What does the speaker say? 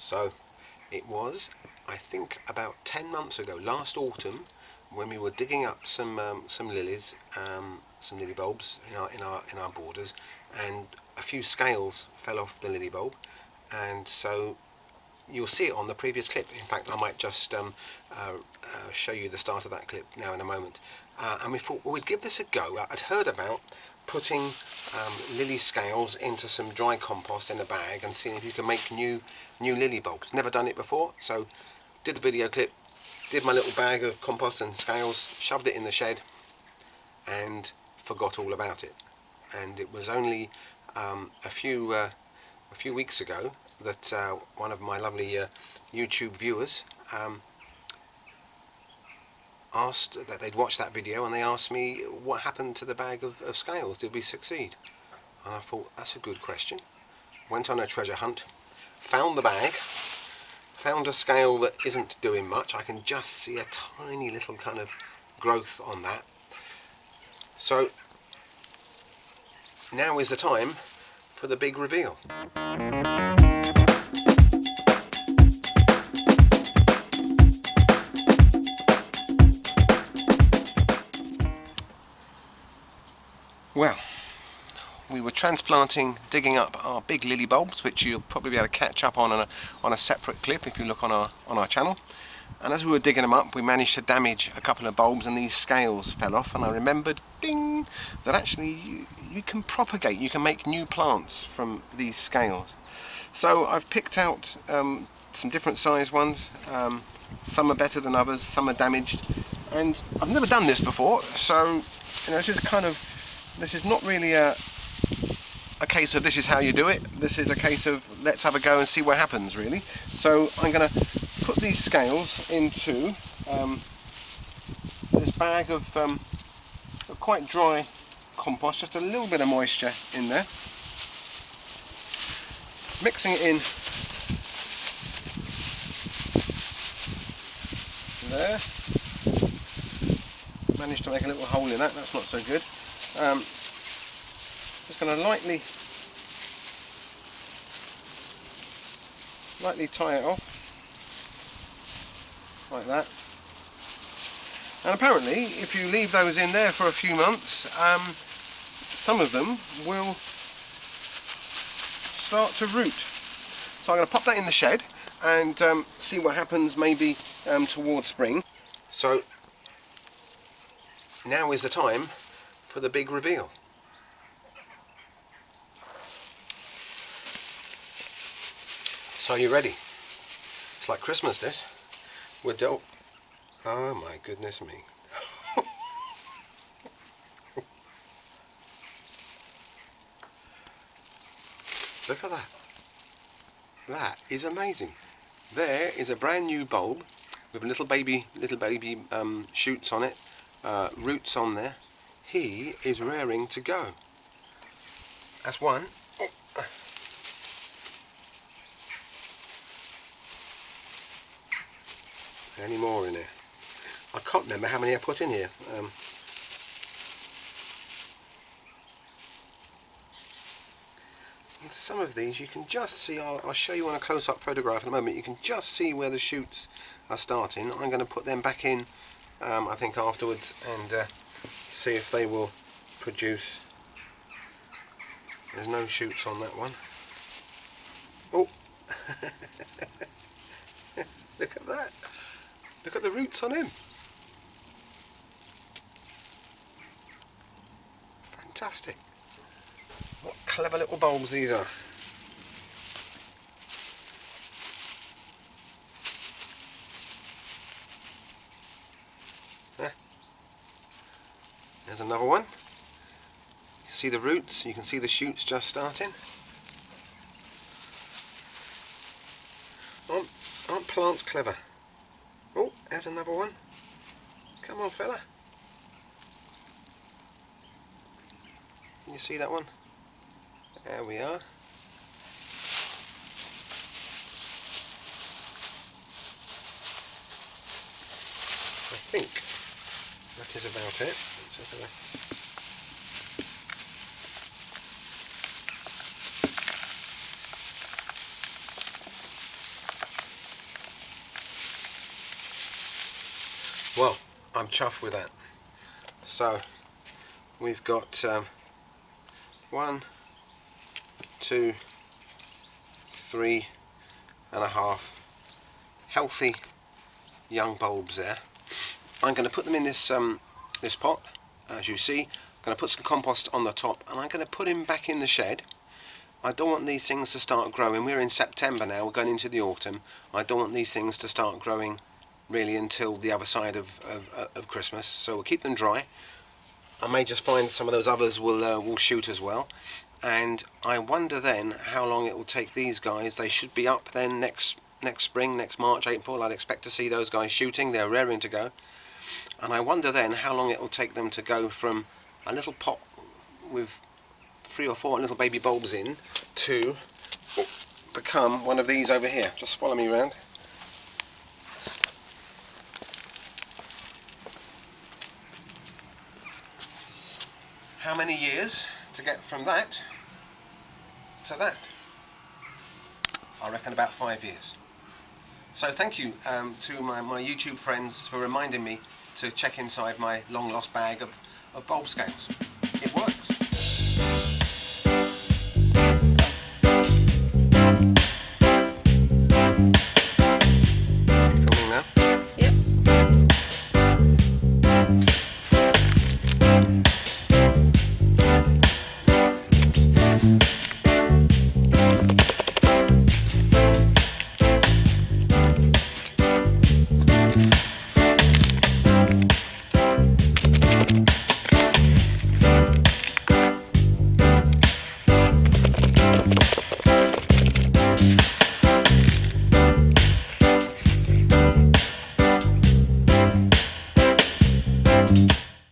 So it was, I think, about 10 months ago, last autumn, when we were digging up some lilies, some lily bulbs in our borders, and a few scales fell off the lily bulb, and so you'll see it on the previous clip. In fact, I might just show you the start of that clip now in a moment. And we thought, well, we'd give this a go. I'd heard about putting lily scales into some dry compost in a bag and seeing if you can make new lily bulbs. Never done it before, so did the video clip, did my little bag of compost and scales, shoved it in the shed, and forgot all about it. And it was only a few weeks ago that one of my lovely YouTube viewers asked that they'd watched that video, and they asked me what happened to the bag of scales. Did we succeed? And I thought, that's a good question. Went on a treasure hunt, found the bag, found a scale that isn't doing much. I can just see a tiny little kind of growth on that. So now is the time for the big reveal. Well, we were transplanting, digging up our big lily bulbs, which you'll probably be able to catch up on a separate clip if you look on our channel. And as we were digging them up, we managed to damage a couple of bulbs, and these scales fell off. And I remembered, ding, that actually you can propagate, you can make new plants from these scales. So I've picked out some different size ones. Some are better than others, some are damaged, and I've never done this before, so this is not really a case of this is how you do it. This is a case of let's have a go and see what happens, really. So I'm going to put these scales into this bag of quite dry compost, just a little bit of moisture in there. Mixing it in there. Managed to make a little hole in that, that's not so good. Just going to lightly tie it off like that. And apparently if you leave those in there for a few months, some of them will start to root. So I'm going to pop that in the shed and see what happens maybe towards spring. So now is the time for the big reveal. So are you ready? It's like Christmas, this. We're dealt. Oh my goodness me. Look at that. That is amazing. There is a brand new bulb with little baby shoots on it, roots on there. He is raring to go. That's one. Oh. Any more in there? I can't remember how many I put in here. And some of these you can just see, I'll show you on a close-up photograph in a moment, you can just see where the shoots are starting. I'm going to put them back in, I think, afterwards, and see if they will produce. There's no shoots on that one. Oh! Look at that! Look at the roots on him! Fantastic! What clever little bulbs these are. There's another one. You see the roots, you can see the shoots just starting. Aren't plants clever? Oh, there's another one. Come on, fella. Can you see that one? There we are. I think that is about it. Let's just have Well, I'm chuffed with that. So we've got 1, 2, 3.5 healthy young bulbs there. I'm going to put them in this this pot, as you see. I'm going to put some compost on the top, and I'm going to put him back in the shed. I don't want these things to start growing. We're in September now, we're going into the autumn. I don't want these things to start growing really until the other side of Christmas, so we'll keep them dry. I may just find some of those others will shoot as well, and I wonder then how long it will take these guys. They should be up then next spring, next March, April. I'd expect to see those guys shooting. They're raring to go, and I wonder then how long it will take them to go from a little pot with 3 or 4 little baby bulbs in to become one of these over here. Just follow me around. How many years to get from that to that? I reckon about 5 years. So thank you to my YouTube friends for reminding me to check inside my long lost bag of bulb scales.